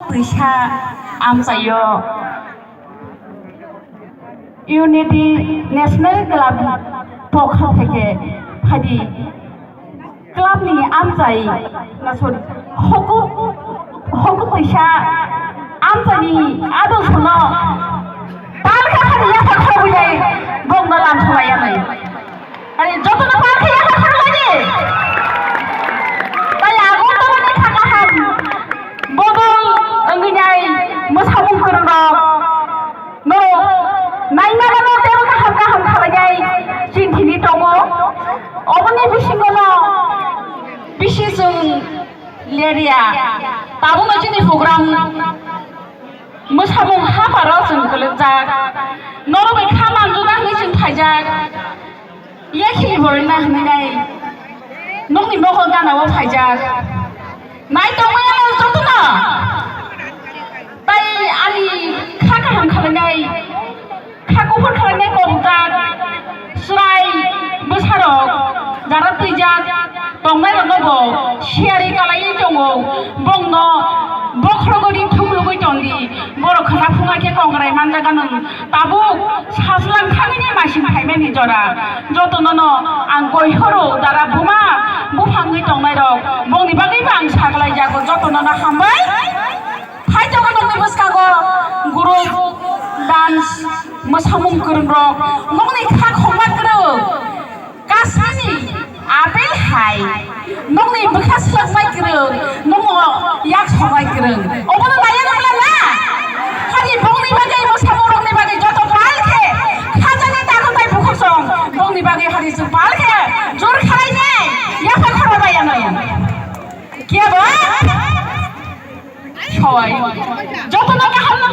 फैसा आमजायो unity national club পক্ষ থেকে ফাদি ক্লাবনি আমজাই না সরি হকু পয়সা আমজানি আদর্শন পালকা ফাদি আশা খাবুলাই বংলা লাম সবাইয়াनै আরে যতনা পালকা আশা খাবুলাই তাই আগরতলানি থাকাহাম বদল अंगिनाय मोसामुं फोरोंग न नायनागानो तेबो गाहाम गाहाम खालायनाय जिंथिनि दङ अबनि बिसिङाव बिसिजों लेरिया दाबोनो जोंनि प्रग्राम मोसामुं हाबाराव जों गोलोबजाक नरबै खामानजुना होजों फायजाक एखे बरना होनाय नंनि नखर गानाव फायजाक नाय दङयाव जतना आनि खागाहाम खालायनाय खागौफोर खालायनाय गंजाक स्राय बोसारक जारा फैजाक दंनाय दंगौ सियारि गालायै दङ बंन बख्रगरि थुग्लुबै दंदि बर' खोना फुङाखे कंग्राय मानजागानों दाबो साज्लांखाङैनि मासिं फायमेन हिजरा जतनन आं गयहरो दारा बुमा बुफाङै दंनाय रक बंनि बागैबो आं साग्लाय जागो जतनन हामबाय फायदागो दंनि बसकागो ग्रुप डान्स मोसामुं गोरोंरक नंनि खाखमाग्रो गासैनि आपेल हाय नंनि बोखास्लाबनाय गोरों नङ याक सबाय गोरों अबनो नाया नंला ना खालि बंनि बागै मोसामुंनि बागै जत बालखे खाजानि दागोनाय बुखसं बंनि बागै हारि जों बालखे जर खालायनाय याफा खराबायानो केबा সবাই যত না হামনা